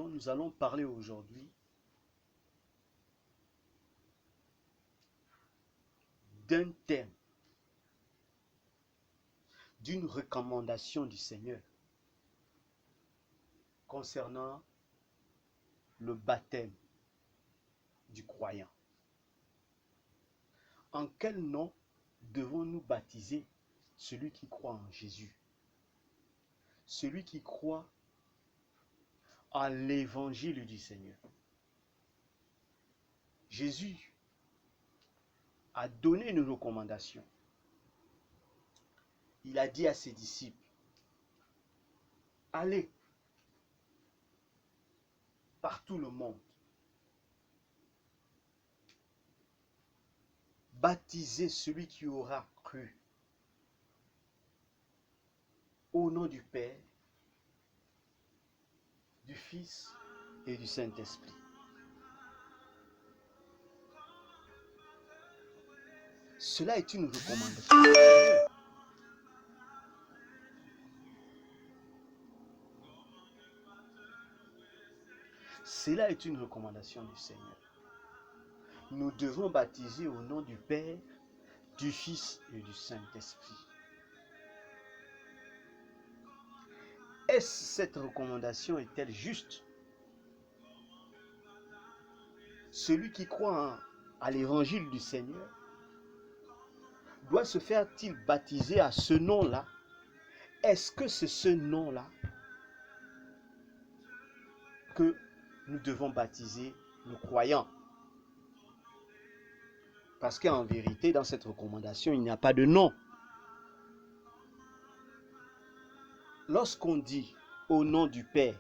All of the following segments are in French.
nous allons parler aujourd'hui d'un thème, d'une recommandation du Seigneur concernant le baptême du croyant. En quel nom devons-nous baptiser celui qui croit en Jésus? Celui qui croit en l'évangile du Seigneur. Jésus a donné une recommandation. Il a dit à ses disciples, allez par tout le monde, baptisez celui qui aura cru au nom du Père, du Fils et du Saint-Esprit. Cela est une recommandation. Cela est une recommandation du Seigneur. Nous devons baptiser au nom du Père, du Fils et du Saint-Esprit. Cette recommandation est-elle juste? Celui qui croit à l'évangile du Seigneur doit se faire-t-il baptiser à ce nom-là? Est-ce que c'est ce nom-là que nous devons baptiser le croyant? Parce qu'en vérité, dans cette recommandation, il n'y a pas de nom. Lorsqu'on dit au nom du Père,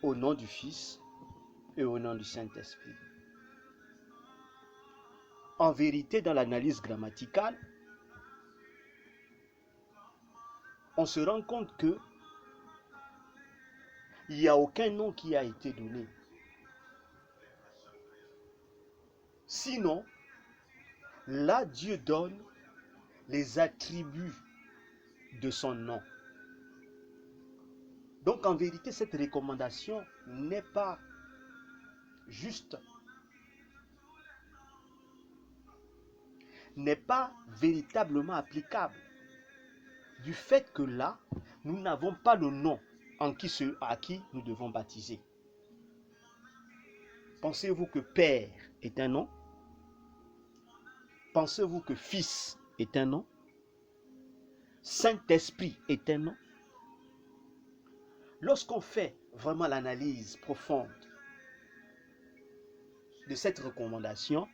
au nom du Fils et au nom du Saint-Esprit, en vérité, dans l'analyse grammaticale, on se rend compte que il n'y a aucun nom qui a été donné. Sinon, là, Dieu donne les attributs de son nom. Donc, en vérité, cette recommandation n'est pas juste, n'est pas véritablement applicable. Du fait que là, nous n'avons pas le nom à qui nous devons baptiser. Pensez-vous que Père est un nom? Pensez-vous que Fils est un nom? Saint-Esprit est un nom? Lorsqu'on fait vraiment l'analyse profonde de cette recommandation,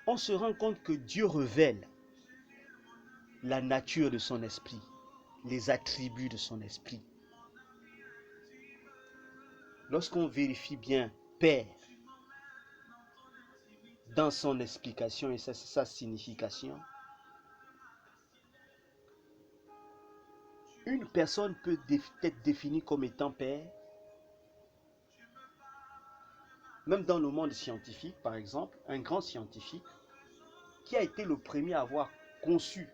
on se rend compte que Dieu révèle la nature de son esprit, les attributs de son esprit. Lorsqu'on vérifie bien Père dans son explication et sa signification, une personne peut être définie comme étant Père, même dans le monde scientifique, par exemple, un grand scientifique qui a été le premier à avoir conçu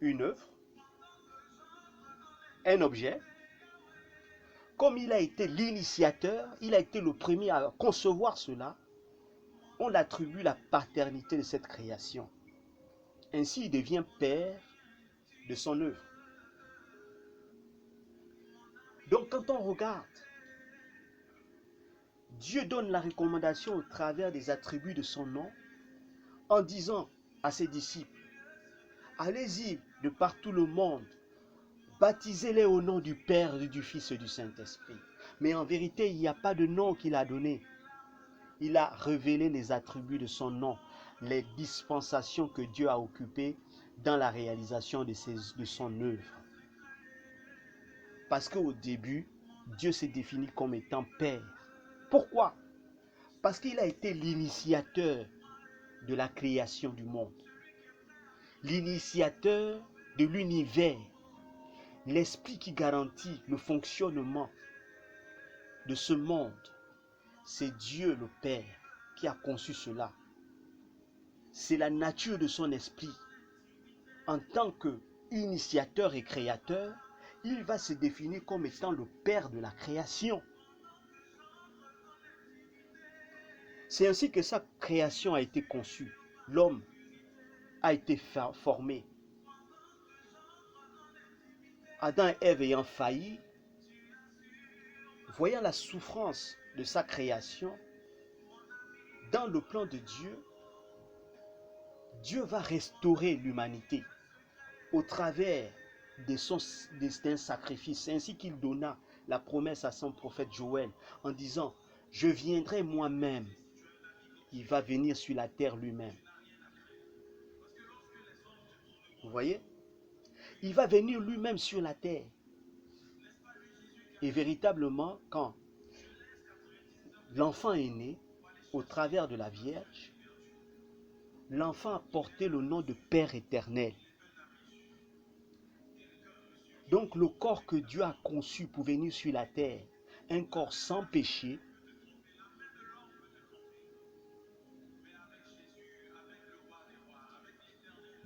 une œuvre, un objet, comme il a été l'initiateur, il a été le premier à concevoir cela, on l'attribue la paternité de cette création. Ainsi, il devient père de son œuvre. Donc, quand on regarde, Dieu donne la recommandation au travers des attributs de son nom en disant à ses disciples, allez-y de partout le monde, baptisez-les au nom du Père, du Fils et du Saint-Esprit. Mais en vérité, il n'y a pas de nom qu'il a donné. Il a révélé les attributs de son nom, les dispensations que Dieu a occupées dans la réalisation de son œuvre. Parce qu'au début, Dieu s'est défini comme étant Père. Pourquoi? Parce qu'il a été l'initiateur de la création du monde, l'initiateur de l'univers, l'esprit qui garantit le fonctionnement de ce monde. C'est Dieu le Père qui a conçu cela. C'est la nature de son esprit en tant que initiateur et créateur, il va se définir comme étant le père de la création. C'est ainsi que sa création a été conçue. L'homme a été formé. Adam et Ève ayant failli, voyant la souffrance de sa création, dans le plan de Dieu, Dieu va restaurer l'humanité au travers d'un sacrifice, ainsi qu'il donna la promesse à son prophète Joël en disant « Je viendrai moi-même ». Il va venir sur la terre lui-même. Vous voyez? Il va venir lui-même sur la terre. Et véritablement, quand l'enfant est né, au travers de la Vierge, l'enfant a porté le nom de Père éternel. Donc le corps que Dieu a conçu pour venir sur la terre, un corps sans péché,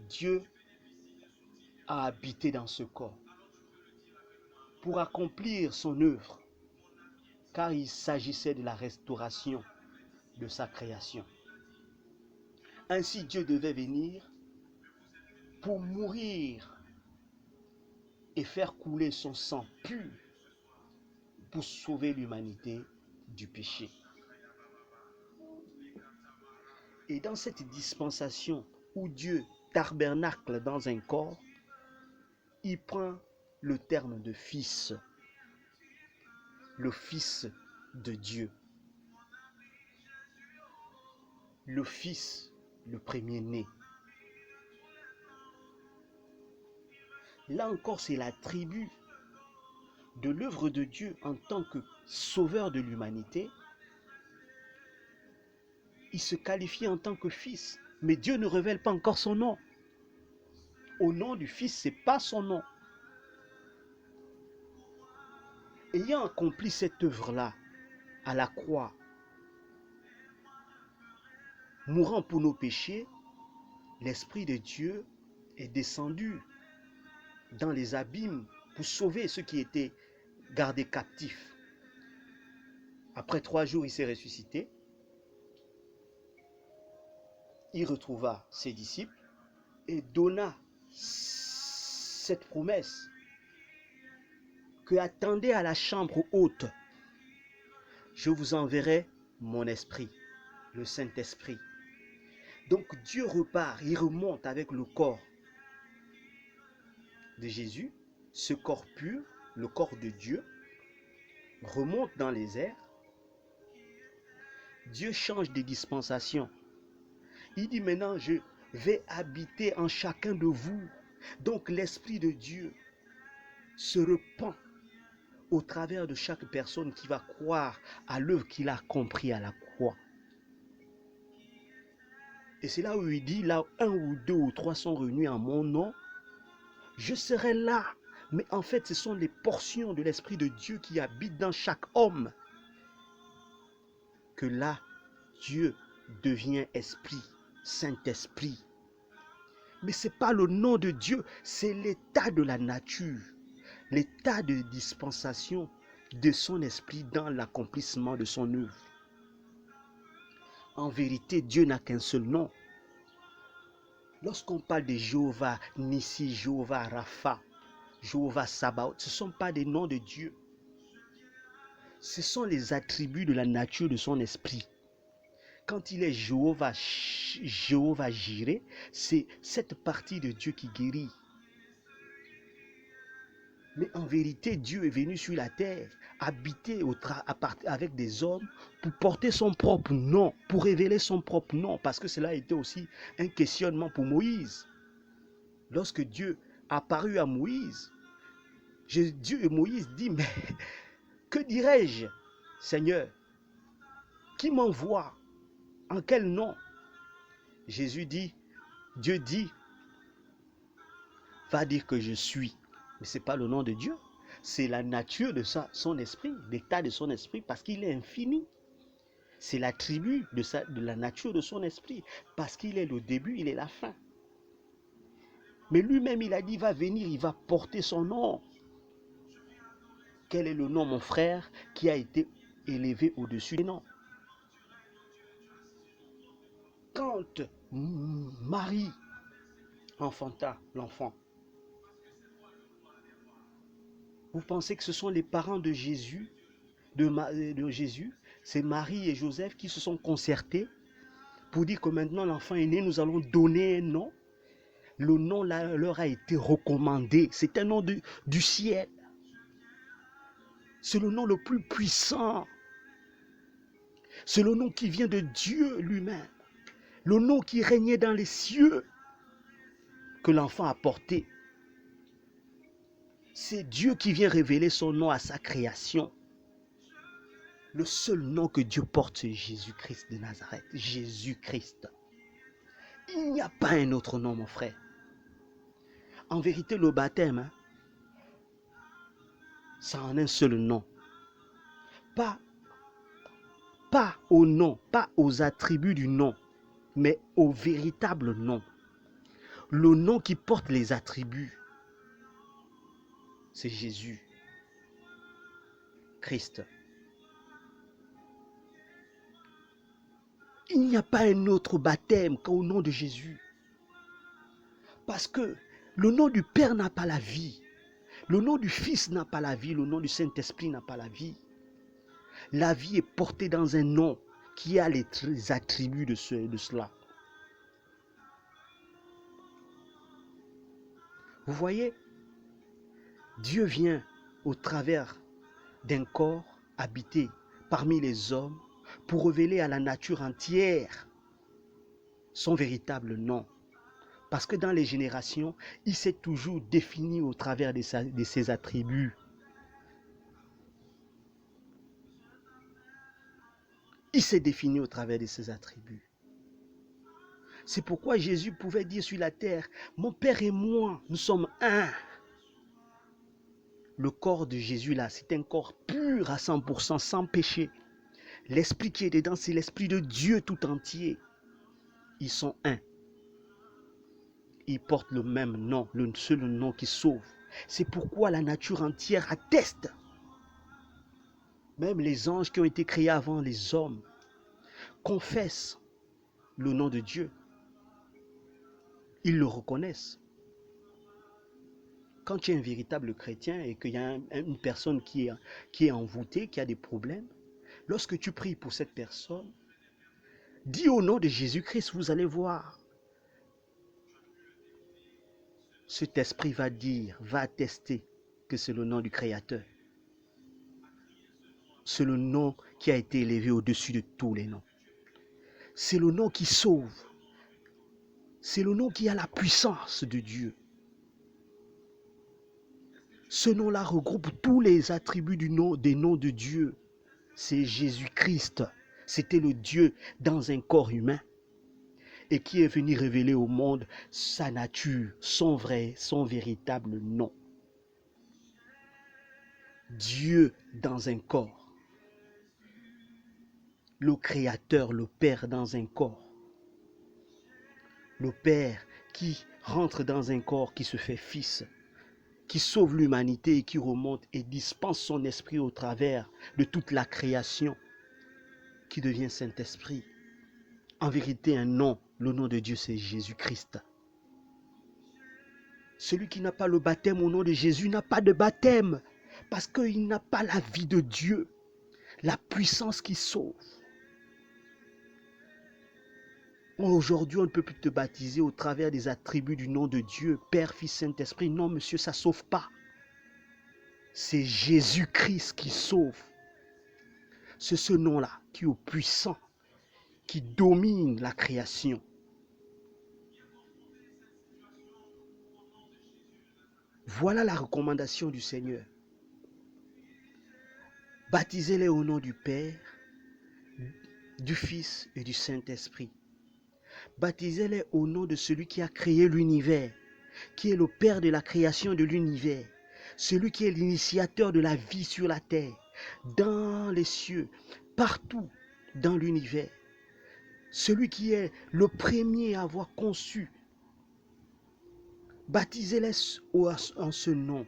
Dieu a habité dans ce corps pour accomplir son œuvre, car il s'agissait de la restauration de sa création. Ainsi Dieu devait venir pour mourir et faire couler son sang pur pour sauver l'humanité du péché. Et dans cette dispensation où Dieu tabernacle dans un corps, il prend le terme de fils, le fils de Dieu, le fils, le premier-né. Là encore, c'est l'attribut de l'œuvre de Dieu en tant que sauveur de l'humanité. Il se qualifie en tant que fils, mais Dieu ne révèle pas encore son nom. Au nom du fils, ce n'est pas son nom. Ayant accompli cette œuvre-là à la croix, mourant pour nos péchés, l'Esprit de Dieu est descendu dans les abîmes pour sauver ceux qui étaient gardés captifs. Après 3 jours, il s'est ressuscité. Il retrouva ses disciples et donna cette promesse que attendez à la chambre haute. Je vous enverrai mon esprit, le Saint-Esprit. Donc Dieu repart, il remonte avec le corps de Jésus, ce corps pur, le corps de Dieu, remonte dans les airs. Dieu change de dispensation. Il dit maintenant, je vais habiter en chacun de vous. Donc l'Esprit de Dieu se répand au travers de chaque personne qui va croire à l'œuvre qu'il a accomplie à la croix. Et c'est là où il dit, là où 1 ou 2 ou 3 sont réunis en mon nom, je serai là. Mais en fait, ce sont les portions de l'Esprit de Dieu qui habitent dans chaque homme. Que là, Dieu devient esprit, Saint-Esprit. Mais ce n'est pas le nom de Dieu, c'est l'état de la nature, l'état de dispensation de son esprit dans l'accomplissement de son œuvre. En vérité, Dieu n'a qu'un seul nom. Lorsqu'on parle de Jéhovah Nissi, Jéhovah Rapha, Jéhovah Sabaoth, ce ne sont pas des noms de Dieu. Ce sont les attributs de la nature de son esprit. Quand il est Jéhovah Jireh, c'est cette partie de Dieu qui guérit. Mais en vérité, Dieu est venu sur la terre, habiter avec des hommes pour porter son propre nom, pour révéler son propre nom, parce que cela a été aussi un questionnement pour Moïse. Lorsque Dieu apparut à Moïse, Dieu et Moïse dit, mais que dirais-je, Seigneur? Qui m'envoie? En quel nom? Jésus dit, Dieu dit, va dire que je suis. Mais ce n'est pas le nom de Dieu. C'est la nature de son esprit, l'état de son esprit, parce qu'il est infini. C'est l'attribut de la nature de son esprit, parce qu'il est le début, il est la fin. Mais lui-même, il a dit, il va venir, il va porter son nom. Quel est le nom, mon frère, qui a été élevé au-dessus des noms? Quand Marie enfanta l'enfant, vous pensez que ce sont les parents de Jésus, de Jésus, c'est Marie et Joseph qui se sont concertés pour dire que maintenant l'enfant est né, nous allons donner un nom. Le nom leur a été recommandé. C'est un nom du ciel. C'est le nom le plus puissant. C'est le nom qui vient de Dieu lui-même. Le nom qui régnait dans les cieux que l'enfant a porté. C'est Dieu qui vient révéler son nom à sa création. Le seul nom que Dieu porte, c'est Jésus-Christ de Nazareth. Jésus-Christ. Il n'y a pas un autre nom, mon frère. En vérité, le baptême, ça en un seul nom. Pas au nom, pas aux attributs du nom, mais au véritable nom. Le nom qui porte les attributs, c'est Jésus, Christ. Il n'y a pas un autre baptême qu'au nom de Jésus. Parce que le nom du Père n'a pas la vie. Le nom du Fils n'a pas la vie. Le nom du Saint-Esprit n'a pas la vie. La vie est portée dans un nom qui a les attributs de cela. Vous voyez, Dieu vient au travers d'un corps habité parmi les hommes pour révéler à la nature entière son véritable nom. Parce que dans les générations, il s'est toujours défini au travers de ses attributs. Il s'est défini au travers de ses attributs. C'est pourquoi Jésus pouvait dire sur la terre, mon Père et moi, nous sommes un. Le corps de Jésus là, c'est un corps pur à 100%, sans péché. L'esprit qui est dedans, c'est l'esprit de Dieu tout entier. Ils sont un. Ils portent le même nom, le seul nom qui sauve. C'est pourquoi la nature entière atteste. Même les anges qui ont été créés avant les hommes confessent le nom de Dieu. Ils le reconnaissent. Quand tu es un véritable chrétien et qu'il y a une personne qui est envoûtée, qui a des problèmes, lorsque tu pries pour cette personne, dis au nom de Jésus-Christ, vous allez voir. Cet esprit va dire, va attester que c'est le nom du Créateur. C'est le nom qui a été élevé au-dessus de tous les noms. C'est le nom qui sauve. C'est le nom qui a la puissance de Dieu. Ce nom-là regroupe tous les attributs des noms de Dieu. C'est Jésus-Christ. C'était le Dieu dans un corps humain et qui est venu révéler au monde sa nature, son véritable nom. Dieu dans un corps. Le Créateur, le Père dans un corps. Le Père qui rentre dans un corps, qui se fait Fils, qui sauve l'humanité et qui remonte et dispense son esprit au travers de toute la création, qui devient Saint-Esprit. En vérité, un nom, le nom de Dieu, c'est Jésus-Christ. Celui qui n'a pas le baptême au nom de Jésus n'a pas de baptême, parce qu'il n'a pas la vie de Dieu, la puissance qui sauve. Aujourd'hui, on ne peut plus te baptiser au travers des attributs du nom de Dieu, Père, Fils, Saint-Esprit. Non, monsieur, ça ne sauve pas. C'est Jésus-Christ qui sauve. C'est ce nom-là qui est puissant, qui domine la création. Voilà la recommandation du Seigneur. Baptisez-les au nom du Père, du Fils et du Saint-Esprit. Baptisez-les au nom de celui qui a créé l'univers, qui est le Père de la création de l'univers, celui qui est l'initiateur de la vie sur la terre, dans les cieux, partout dans l'univers, celui qui est le premier à avoir conçu Baptisez-les en ce nom.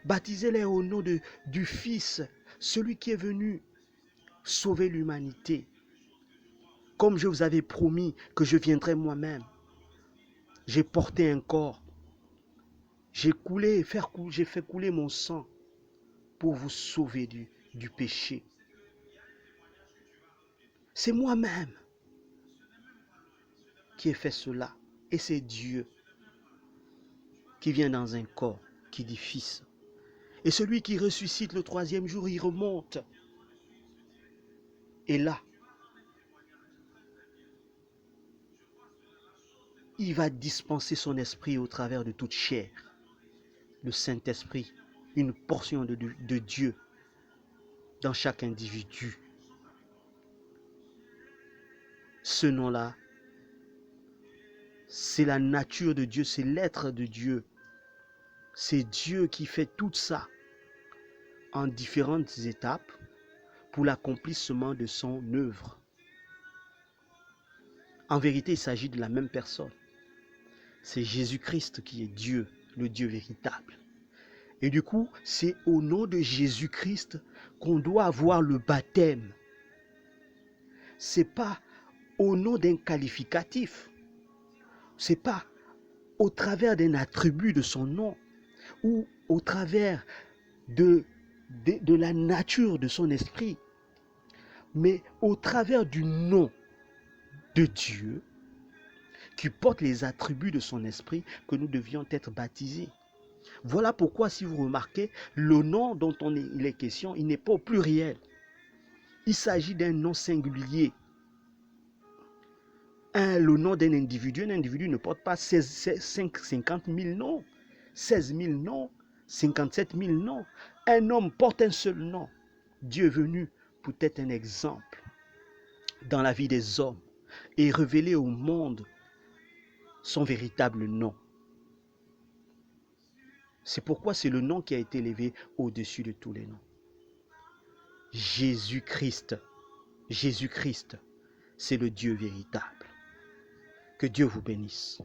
Baptisez-les au nom du Fils, celui qui est venu sauver l'humanité. Comme je vous avais promis que je viendrais moi-même, j'ai porté un corps. J'ai fait couler mon sang pour vous sauver du péché. C'est moi-même qui ai fait cela. Et c'est Dieu qui vient dans un corps, qui dit Fils. Et celui qui ressuscite le troisième jour, il remonte. Et là, il va dispenser son esprit au travers de toute chair. Le Saint-Esprit, une portion de Dieu dans chaque individu. Ce nom-là, c'est la nature de Dieu, c'est l'être de Dieu. C'est Dieu qui fait tout ça en différentes étapes pour l'accomplissement de son œuvre. En vérité, il s'agit de la même personne. C'est Jésus-Christ qui est Dieu, le Dieu véritable. Et du coup, c'est au nom de Jésus-Christ qu'on doit avoir le baptême. C'est pas au nom d'un qualificatif. C'est pas au travers d'un attribut de son nom ou au travers de la nature de son esprit, mais au travers du nom de Dieu qui porte les attributs de son esprit que nous devions être baptisés. Voilà pourquoi, si vous remarquez, le nom dont il est question, il n'est pas au pluriel. Il s'agit d'un nom singulier. Le nom d'un individu. Un individu ne porte pas 50 000 noms, 16 000 noms, 57 000 noms. Un homme porte un seul nom. Dieu est venu pour être un exemple dans la vie des hommes et révéler au monde son véritable nom. C'est pourquoi c'est le nom qui a été élevé au-dessus de tous les noms. Jésus-Christ. Jésus-Christ, c'est le Dieu véritable. Que Dieu vous bénisse.